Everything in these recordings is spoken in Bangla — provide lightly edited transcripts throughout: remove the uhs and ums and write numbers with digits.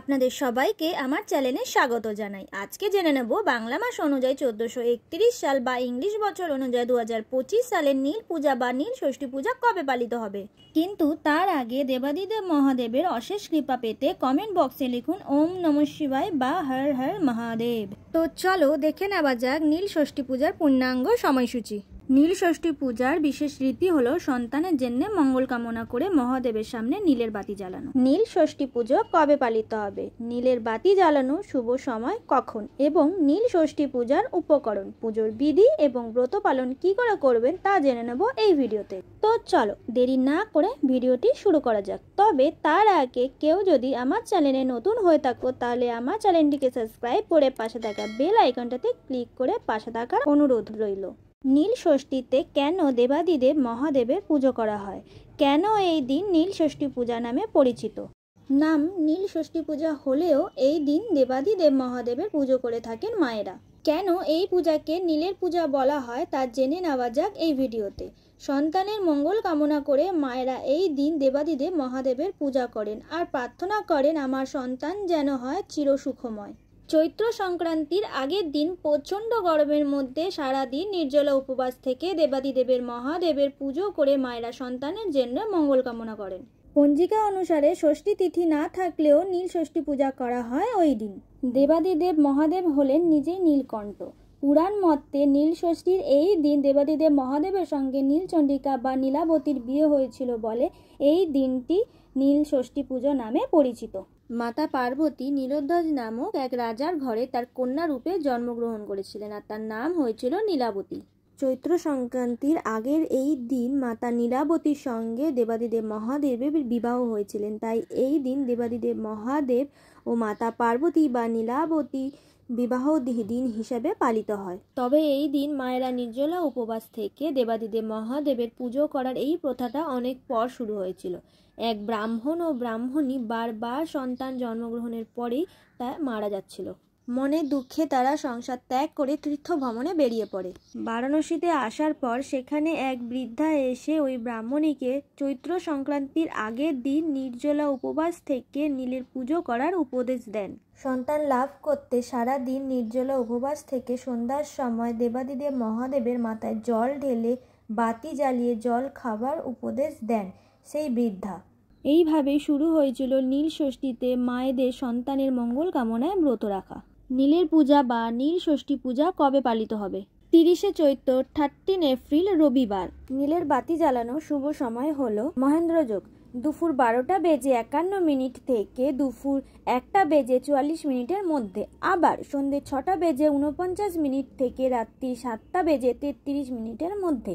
আপনাদের সবাইকে আমার চ্যানেলে স্বাগত জানাই। আজকে জেনে নেব বাংলা মাস অনুযায়ী 1431 সাল বা ইংলিশ বছর অনুযায়ী 2025 সালের নীল পূজা বা নীল ষষ্ঠী পূজা কবে পালিত হবে। কিন্তু তার আগে দেবাদিদেব মহাদেবের অশেষ কৃপা পেতে কমেন্ট বক্সে লিখুন ওম নমঃ শিবায় বা হর হর মহাদেব। তো চলো দেখে নেওয়া যাক নীল ষষ্ঠী পূজার পূর্ণাঙ্গ সময়সূচি। নীল ষষ্ঠী পূজার বিশেষ রীতি হলো সন্তানের জন্য মঙ্গল কামনা করে মহাদেবের সামনে নীলের বাতি জ্বালানো। নীল ষষ্ঠী পুজো কবে পালিত হবে, নীলের বাতি জ্বালানো শুভ সময় কখন এবং নীল ষষ্ঠী পূজার উপকরণ, পুজোর বিধি এবং ব্রত পালন কি করে করবেন তা জেনে নেব এই ভিডিওতে। তো চলো দেরি না করে ভিডিওটি শুরু করা যাক। তবে তার আগে কেউ যদি আমার চ্যানেলে নতুন হয়ে থাকো তাহলে আমার চ্যানেলটিকে সাবস্ক্রাইব করে পাশে থাকা বেল আইকনটাতে ক্লিক করে পাশে থাকার অনুরোধ রইল। নীল ষষ্ঠীতে কেন দেবাদিদেব মহাদেবের পুজো করা হয়, কেন এই দিন নীল ষষ্ঠী পূজা নামে পরিচিত। নাম নীল ষষ্ঠী পূজা হলেও এই দিন দেবাদিদেব মহাদেবের পুজো করে থাকেন মায়েরা। কেন এই পূজাকে নীলের পূজা বলা হয় তা জেনে নেওয়া যাক এই ভিডিওতে। সন্তানের মঙ্গল কামনা করে মায়েরা এই দিন দেবাদিদেব মহাদেবের পূজা করেন আর প্রার্থনা করেন আমার সন্তান যেন হয় চিরসুখময়। চৈত্র সংক্রান্তির আগের দিন প্রচণ্ড গরমের মধ্যে সারাদিন নির্জলা উপবাস থেকে দেবাদিদেবের মহাদেবের পুজো করে মায়েরা সন্তানের জন্য মঙ্গল কামনা করেন। পঞ্জিকা অনুসারে ষষ্ঠী তিথি না থাকলেও নীল ষষ্ঠী পূজা করা হয় ওই দিন। দেবাদিদেব মহাদেব হলেন নিজেই নীলকণ্ঠ। পুরাণ মতে নীল ষষ্ঠীর এই দিন দেবাদিদেব মহাদেবের সঙ্গে নীলচণ্ডিকা বা নীলাবতীর বিয়ে হয়েছিল বলে এই দিনটি নীল ষষ্ঠী পুজো নামে পরিচিত। মাতা পার্বতী নীলোধ্বজ নামক এক রাজার ঘরে তার কন্যা রূপে জন্মগ্রহণ করেছিলেন আর তার নাম হয়েছিল নীলাবতী। চৈত্র সংক্রান্তির আগের এই দিন মাতা নীলাবতীর সঙ্গে দেবাদিদেব মহাদেবের বিবাহ হয়েছিলেন, তাই এই দিন দেবাদিদেব মহাদেব ও মাতা পার্বতী বা নীলাবতী বিবাহ দিন হিসাবে পালিত হয়। তবে এই দিন মায়েরা নির্জলা উপবাস থেকে দেবাদিদেব মহাদেবের পুজো করার এই প্রথাটা অনেক পর শুরু হয়েছিল। এক ব্রাহ্মণ ও ব্রাহ্মণী বারবার সন্তান জন্মগ্রহণের পরেই তা মারা যাচ্ছিল। মনে দুঃখে তারা সংসার ত্যাগ করে তীর্থ ভ্রমণে বেরিয়ে পড়ে। বারাণসীতে আসার পর সেখানে এক বৃদ্ধা এসে ওই ব্রাহ্মণীকে চৈত্র সংক্রান্তির আগের দিন নির্জলা উপবাস থেকে নীলের পুজো করার উপদেশ দেন। সন্তান লাভ করতে সারা দিন নির্জলা উপবাস থেকে সন্ধ্যার সময় দেবাদিদেব মহাদেবের মাথায় জল ঢেলে বাতি জ্বালিয়ে জল খাবার উপদেশ দেন সেই বৃদ্ধা। এইভাবেই শুরু হয়েছিল নীল ষষ্ঠীতে মায়েদের সন্তানের মঙ্গল কামনায় ব্রত রাখা। নীলের পূজা বা নীল ষষ্ঠী পূজা কবে পালিত হবে? 30শে চৈত্র 13 এপ্রিল রবিবার। নীলের বাতি জ্বালানো শুভ সময় হলো মহেন্দ্রযোগ দুপুর 12টা বেজে 51 মিনিট থেকে দুপুর 1টা বেজে 44 মিনিটের মধ্যে, আবার সন্ধ্যে 6টা বেজে 49 মিনিট থেকে রাত্রি 7টা বেজে 33 মিনিটের মধ্যে,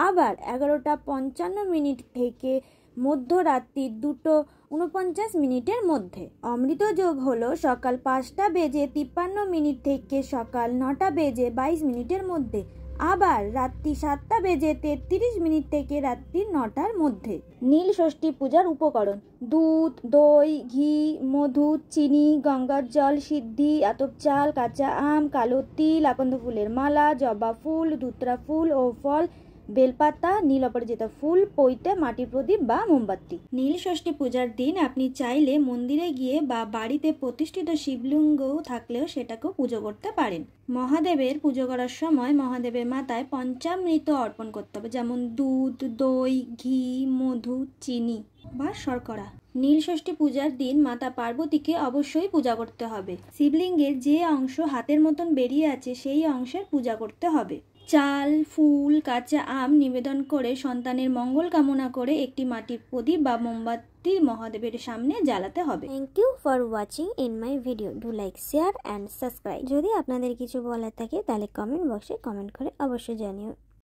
আবার 11টা 55 মিনিট থেকে মধ্যরাত্রি 2:49 মিনিটের মধ্যে। অমৃত যোগ হলো সকাল 5টা বেজে 53 মিনিট থেকে সকাল 9টা বেজে 22 মিনিটের মধ্যে, আবার রাত্রি 7টা বেজে 33 মিনিট থেকে রাত্রি 9টার মধ্যে। নীল ষষ্ঠী পূজার উপকরণ: দুধ, দই, ঘি, মধু, চিনি, গঙ্গার জল, সিদ্ধি, আতপ চাল, কাঁচা আম, কালো তিল, আকন্দ ফুলের মালা, জবা ফুল, ধুতরা ফুল ও ফল, বেলপাতা, নীল অপরাজিতা ফুল, পৈতে, মাটির প্রদীপ বা মোমবাতি। নীল ষষ্ঠী পূজার দিন আপনি চাইলে মন্দিরে গিয়ে বা বাড়িতে প্রতিষ্ঠিত শিবলিঙ্গ থাকলেও সেটাকেও পুজো করতে পারেন। মহাদেবের পুজো করার সময় মহাদেবের মাথায় পঞ্চামৃত অর্পণ করতে হবে, যেমন দুধ, দই, ঘি, মধু, চিনি বা শর্করা। নীল ষষ্ঠী পূজার দিন মাতা পার্বতীকে অবশ্যই পূজা করতে হবে। শিবলিঙ্গের যে অংশ হাতের মতন বেরিয়ে আছে সেই অংশের পূজা করতে হবে। চাল, ফুল, কাঁচা আম নিবেদন করে সন্তানের মঙ্গল কামনা করে একটি মাটির প্রদীপ বা মোমবাতি মহাদেবের সামনে জ্বালাতে হবে। Thank you for watching in my video. Do like, share and subscribe. যদি আপনাদের কিছু বলার থাকে তাহলে কমেন্ট বক্সে কমেন্ট করে অবশ্যই জানিও।